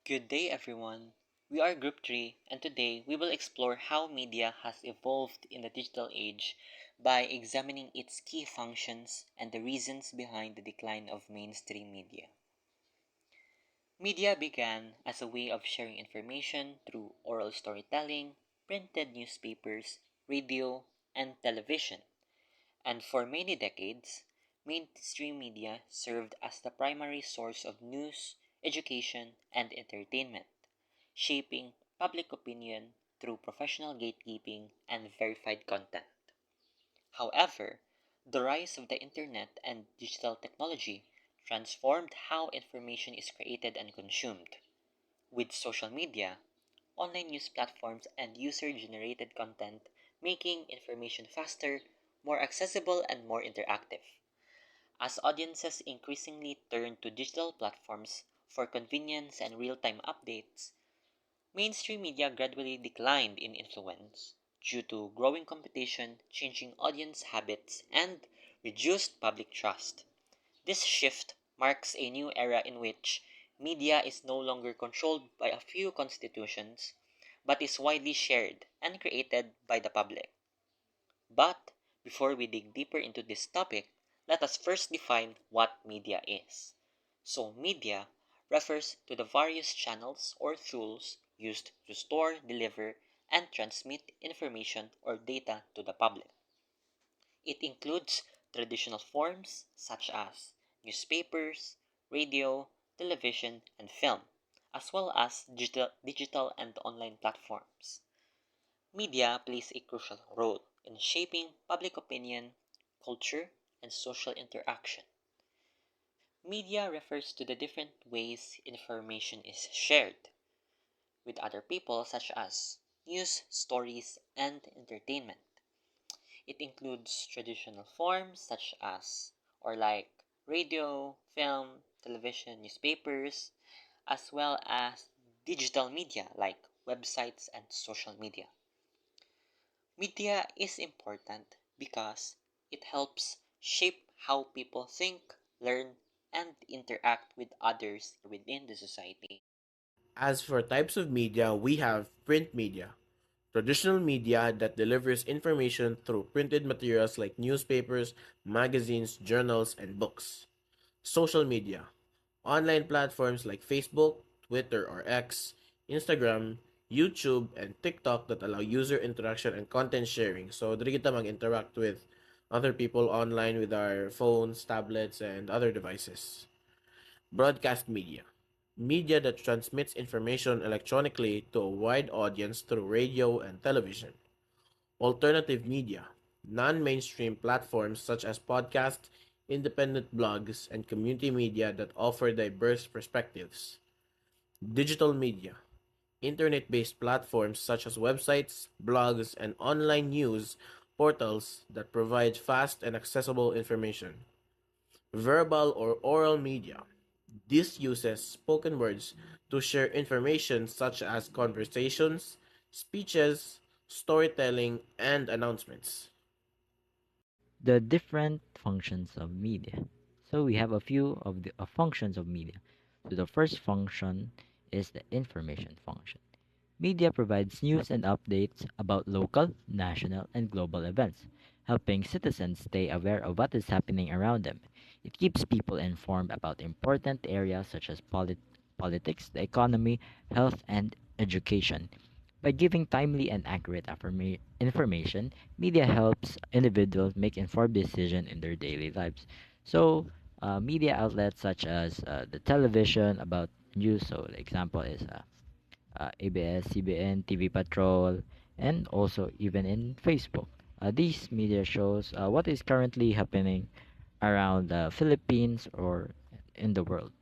Good day, everyone. We are Group 3, and today we will explore how media has evolved in the digital age by examining its key functions and the reasons behind the decline of mainstream media. Media began as a way of sharing information through oral storytelling, printed newspapers, radio, and television, and for many decades, mainstream media served as the primary source of news, education, and entertainment, shaping public opinion through professional gatekeeping and verified content. However, the rise of the internet and digital technology transformed how information is created and consumed. With social media, online news platforms, and user generated content making information faster, more accessible, and more interactive. As audiences increasingly turn to digital platforms for convenience and real time updates, mainstream media gradually declined in influence due to growing competition, changing audience habits, and reduced public trust. This shift marks a new era in which media is no longer controlled by a few constitutions, but is widely shared and created by the public. But before we dig deeper into this topic, let us first define what media is. So, media refers to the various channels or tools used to store, deliver, and transmit information or data to the public. It includes traditional forms such as newspapers, radio, television, and film, as well as digital and online platforms. Media plays a crucial role in shaping public opinion, culture, and social interaction. Media refers to the different ways information is shared with other people, such as news, stories, and entertainment. It includes traditional forms such as or like radio, film, television, newspapers, as well as digital media like websites and social media. Media is important because it helps shape how people think, learn, and interact with others within the society. As for types of media, we have print media, traditional media that delivers information through printed materials like newspapers, magazines, journals, and books. Social media, online platforms like Facebook, Twitter or X, Instagram, YouTube, and TikTok that allow user interaction and content sharing. So, dili kita mag-interact with other people online with our phones, tablets, and other devices. Broadcast media. Media that transmits information electronically to a wide audience through radio and television. Alternative media. Non-mainstream platforms such as podcasts, independent blogs, and community media that offer diverse perspectives. Digital media. Internet-based platforms such as websites, blogs, and online news portals that provide fast and accessible information. Verbal or oral media. This uses spoken words to share information such as conversations, speeches, storytelling, and announcements. The different functions of media. So we have a few of the functions of media. So the first function is the information function. Media provides news and updates about local, national, and global events, helping citizens stay aware of what is happening around them. It keeps people informed about important areas such as politics, the economy, health, and education. By giving timely and accurate information, media helps individuals make informed decisions in their daily lives. So, media outlets such as the television about news, so the example is ABS, CBN, TV Patrol, and also even in Facebook. These media shows what is currently happening around the Philippines or in the world.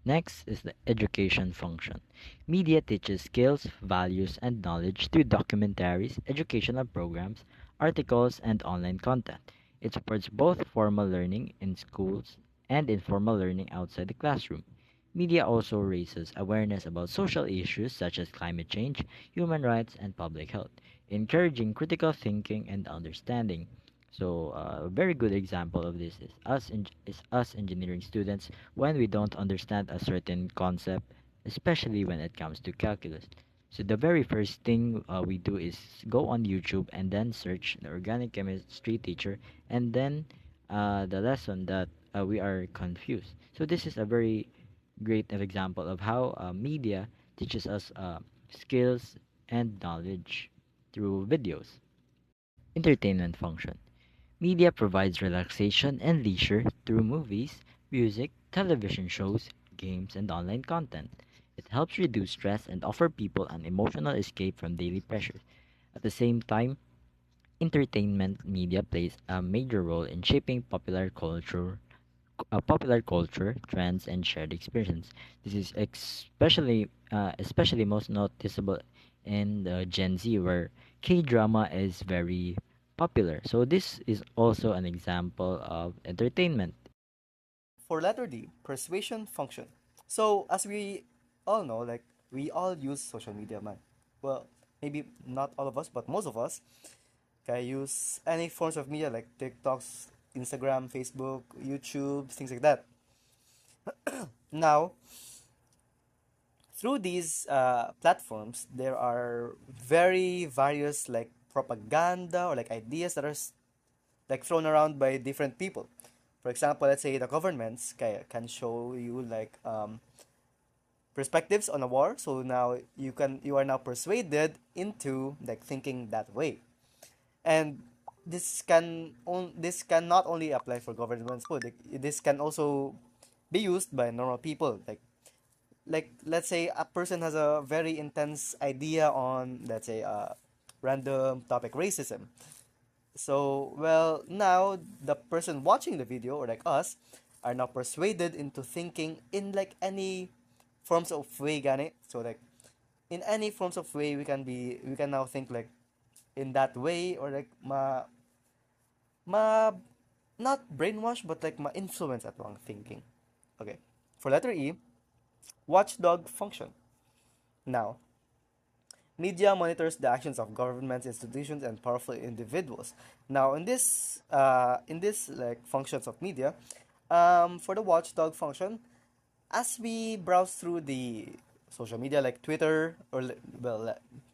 Next is the education function. Media teaches skills, values, and knowledge through documentaries, educational programs, articles, and online content. It supports both formal learning in schools and informal learning outside the classroom. Media also raises awareness about social issues such as climate change, human rights, and public health, encouraging critical thinking and understanding. So, a very good example of this is us engineering students when we don't understand a certain concept, especially when it comes to calculus. So the very first thing we do is go on YouTube and then search the organic chemistry teacher, and then the lesson that we are confused. So this is a very great example of how media teaches us skills and knowledge through videos. Entertainment function. Media provides relaxation and leisure through movies, music, television shows, games, and online content. It helps reduce stress and offer people an emotional escape from daily pressures. At the same time, entertainment media plays a major role in shaping popular culture, trends, and shared experience. This is especially most noticeable in the Gen Z, where K drama is very popular. So this is also an example of entertainment. For letter D, persuasion function. So as we all know, like we all use social media, man. Well, maybe not all of us, but most of us can use any forms of media like TikToks, Instagram, Facebook, YouTube, things like that. Now, through these platforms, there are very various like propaganda or like ideas that are like thrown around by different people. For example, let's say the governments can show you like perspectives on a war, so now you are now persuaded into like thinking that way. And this can not only apply for governments, but this can also be used by normal people. Like let's say a person has a very intense idea on, let's say, random topic, racism. So, well, now the person watching the video, or like us, are now persuaded into thinking in like any forms of way, gani. So like in any forms of way, we can now think like in that way, or like ma not brainwash, but like ma influence at wrong thinking. Okay. For letter E, watchdog function. Now, media monitors the actions of governments, institutions, and powerful individuals. Now, in this like functions of media, for the watchdog function, as we browse through the social media like Twitter or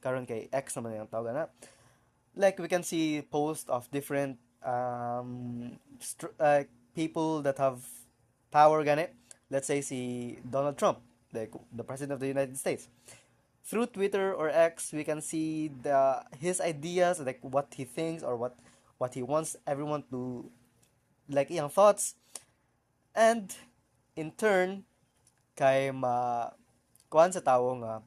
karon kay X naman yung tawag na, like we can see posts of different people that have power gani. Let's say si Donald Trump, like the president of the United States. Through Twitter or X, we can see his ideas, like what he thinks or what he wants everyone to like iyang thoughts, and in turn kay kuan sa tao nga,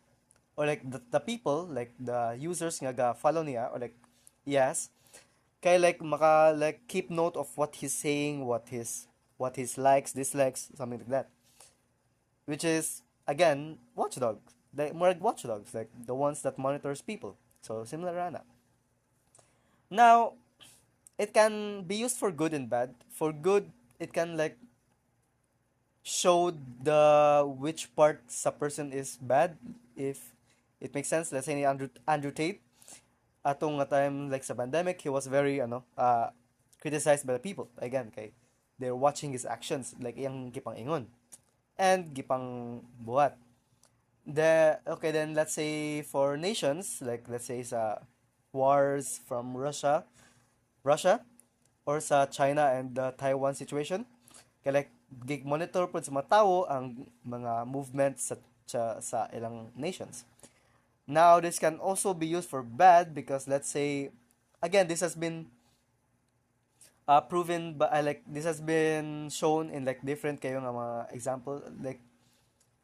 or like the people, like the users nga ga follow niya, or like yes, kay like maka like keep note of what he's saying, what his likes, dislikes, something like that, which is again watchdogs, like more like watchdogs, like the ones that monitors people. So similar Rana. Now, it can be used for good and bad. For good, it can like show the which parts a person is bad, if it makes sense. Let's say ni Andrew Tate, atong nga time like sa pandemic, he was very criticized by the people. Again, kay they're watching his actions, like iyang gipang ingon and gipang buhat. Okay, then let's say for nations, like let's say sa wars from Russia, or sa China and the Taiwan situation, kaya like gig monitor po sa mga tao ang mga movements sa ilang nations. Now, this can also be used for bad because let's say, again, this has been proven, but like this has been shown in like different kayo nga mga example, like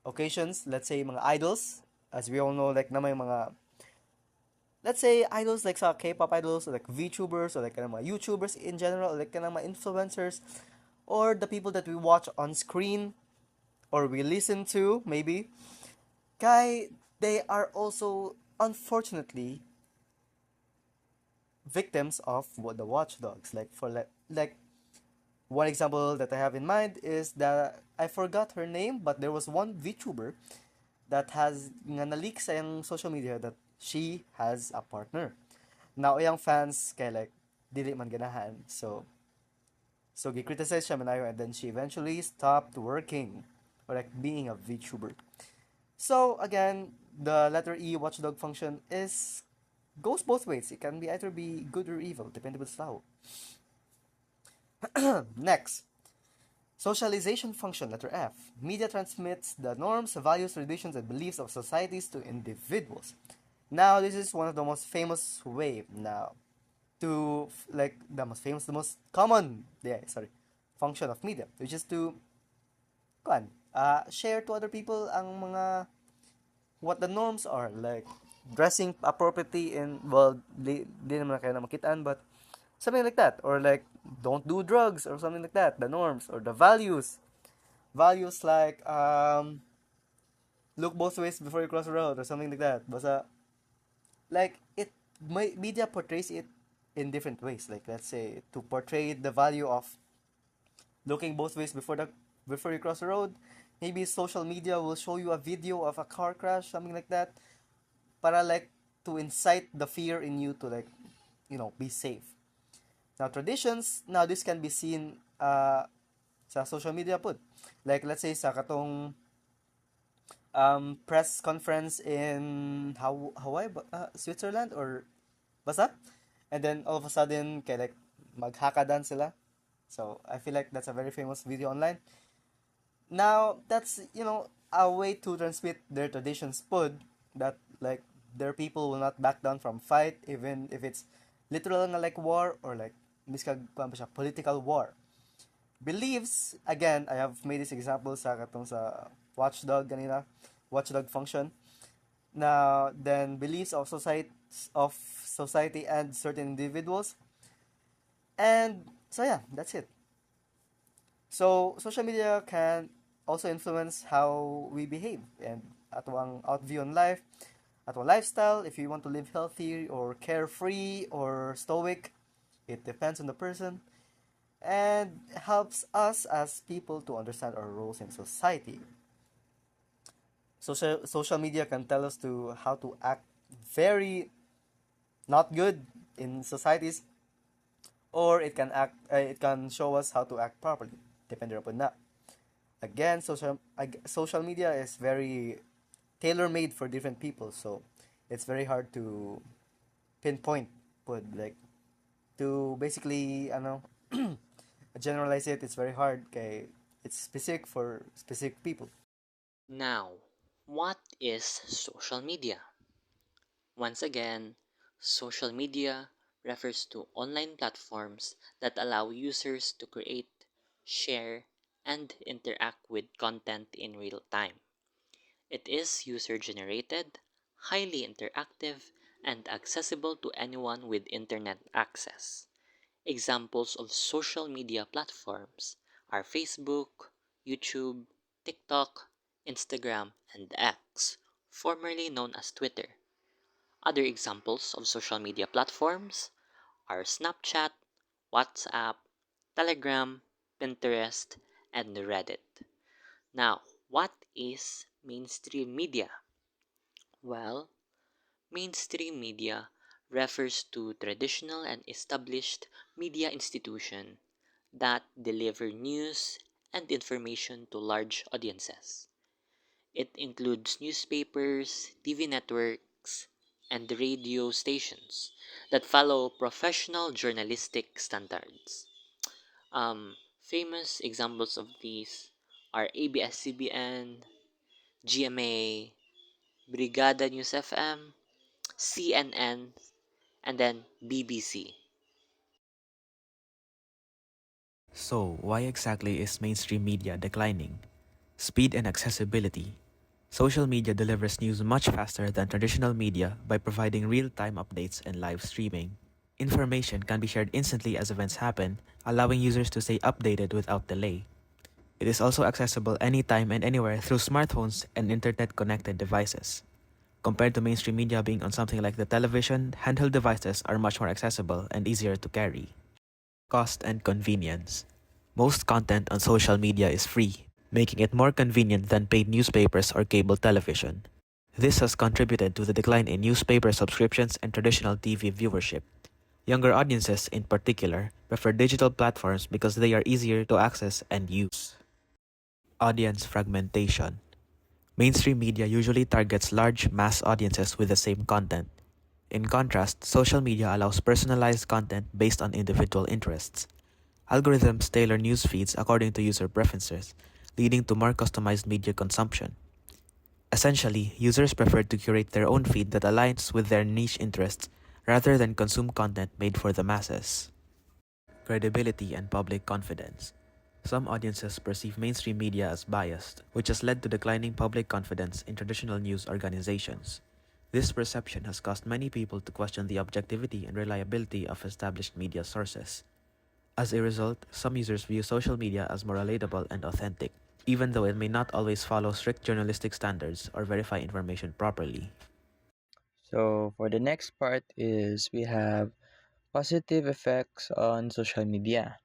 occasions. Let's say mga idols, as we all know, like na may mga, let's say idols like sa K-pop idols, or like VTubers, or like mga YouTubers in general, or like mga influencers, or the people that we watch on screen or we listen to maybe, kay they are also unfortunately victims of the watchdogs. Like for like one example that I have in mind is that I forgot her name, but there was one VTuber that has nga na-leak sa yung social media that she has a partner. Now, yung fans kay like dili man ganahan. So gi-criticize siya manayo, and then she eventually stopped working or like being a VTuber. So again, the letter E watchdog function is goes both ways. It can be either be good or evil, depending on how. Next, socialization function, letter F. Media transmits the norms, values, traditions, and beliefs of societies to individuals. Now, this is one of the most famous way now to like the most common, function of media, which is to share to other people ang mga what the norms are, like dressing appropriately in, well, di naman kayo na makitaan, but something like that, or like don't do drugs or something like that, the norms or the values like look both ways before you cross the road or something like that. Basta like media portrays it in different ways, like let's say to portray the value of looking both ways before you cross the road. Maybe social media will show you a video of a car crash, something like that, para like to incite the fear in you to like be safe. Now traditions, now this can be seen sa social media put. Like let's say sa katong press conference in Hawaii, Switzerland or basta, and then all of a sudden kay like maghakadan sila. So I feel like that's a very famous video online. Now that's a way to transmit their traditions pud, that like their people will not back down from fight, even if it's literal nga like war or like political war. Beliefs, again, I have made this example sa katong sa watchdog function. Now then beliefs of society and certain individuals. And so yeah, that's it. So social media can also influence how we behave and atuang outview on life, atuang lifestyle, if you want to live healthy or carefree or stoic. It depends on the person and helps us as people to understand our roles in society. Social media can tell us to how to act very not good in societies, or it can show us how to act properly, depending upon that. Again, social media is very tailor made for different people, so it's very hard to pinpoint, put like to basically generalize it. It's very hard. Okay, it's specific for specific people. Now, what is social media? Once again, social media refers to online platforms that allow users to create, share, and interact with content in real time. It is user generated, highly interactive, and accessible to anyone with internet access. Examples of social media platforms are Facebook, YouTube, TikTok, Instagram, and X, formerly known as Twitter. Other examples of social media platforms are Snapchat, WhatsApp, Telegram, Pinterest, and Reddit. Now, what is mainstream media? Well, mainstream media refers to traditional and established media institutions that deliver news and information to large audiences. It includes newspapers, TV networks, and radio stations that follow professional journalistic standards. Famous examples of these are ABS-CBN, GMA, Brigada News FM, CNN, and then BBC. So, why exactly is mainstream media declining? Speed and accessibility. Social media delivers news much faster than traditional media by providing real-time updates and live streaming. Information can be shared instantly as events happen, allowing users to stay updated without delay. It is also accessible anytime and anywhere through smartphones and internet-connected devices. Compared to mainstream media being on something like the television, handheld devices are much more accessible and easier to carry. Cost and convenience. Most content on social media is free, making it more convenient than paid newspapers or cable television. This has contributed to the decline in newspaper subscriptions and traditional TV viewership. Younger audiences, in particular, prefer digital platforms because they are easier to access and use. Audience fragmentation. Mainstream media usually targets large mass audiences with the same content. In contrast, social media allows personalized content based on individual interests. Algorithms tailor news feeds according to user preferences, leading to more customized media consumption. Essentially, users prefer to curate their own feed that aligns with their niche interests rather than consume content made for the masses. Credibility and public confidence. Some audiences perceive mainstream media as biased, which has led to declining public confidence in traditional news organizations. This perception has caused many people to question the objectivity and reliability of established media sources. As a result, some users view social media as more relatable and authentic, even though it may not always follow strict journalistic standards or verify information properly. So for the next part is we have positive effects on social media.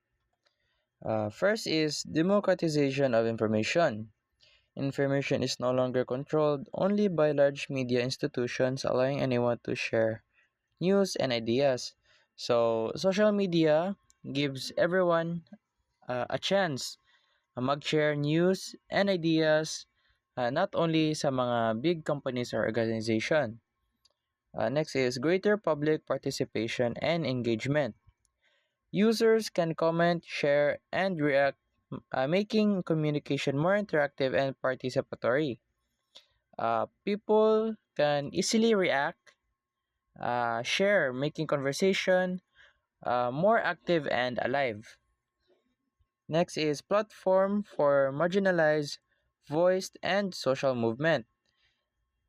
First is democratization of information. Information is no longer controlled only by large media institutions, allowing anyone to share news and ideas. So social media gives everyone a chance mag-share news and ideas, not only sa mga big companies or organization. Next is greater public participation and engagement. Users can comment, share, and react, making communication more interactive and participatory. People can easily react, share, making conversation more active and alive. Next is platform for marginalized, voiced, and social movement.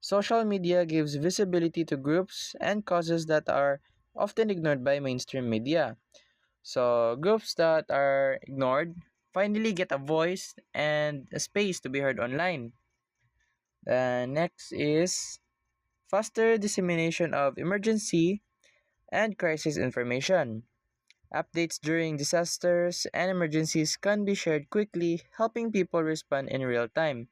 Social media gives visibility to groups and causes that are often ignored by mainstream media. So, groups that are ignored finally get a voice and a space to be heard online. Next is faster dissemination of emergency and crisis information. Updates during disasters and emergencies can be shared quickly, helping people respond in real time.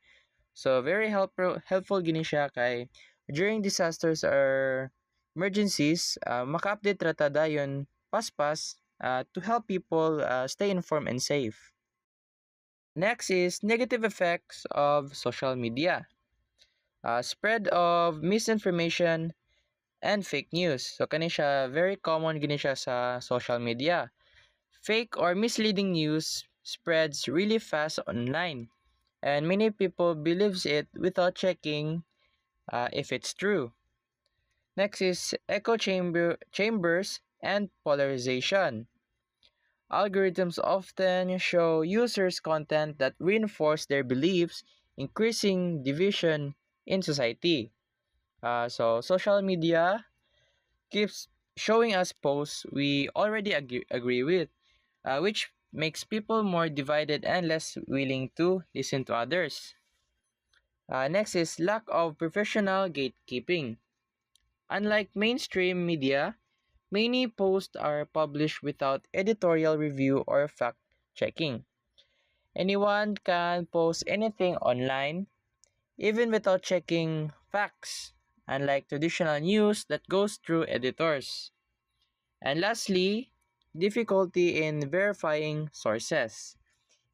So, very helpful gini siya kay during disasters or emergencies, maka-update rata dayon paspas to help people stay informed and safe. Next is negative effects of social media. Spread of misinformation and fake news. So kani siya very common gini siya sa social media. Fake or misleading news spreads really fast online, and many people believes it without checking if it's true. Next is chambers and polarization. Algorithms often show users content that reinforce their beliefs, increasing division in society. So social media keeps showing us posts we already agree with, which makes people more divided and less willing to listen to others. Next is lack of professional gatekeeping. Unlike mainstream media, many posts are published without editorial review or fact checking. Anyone can post anything online, even without checking facts, unlike traditional news that goes through editors. And lastly, difficulty in verifying sources.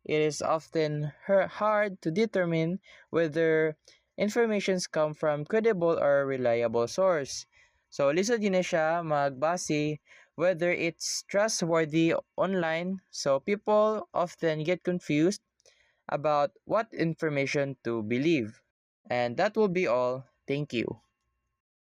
It is often hard to determine whether informations come from credible or reliable source. So, lisod yun na siya magbase whether it's trustworthy online. So, people often get confused about what information to believe. And that will be all. Thank you.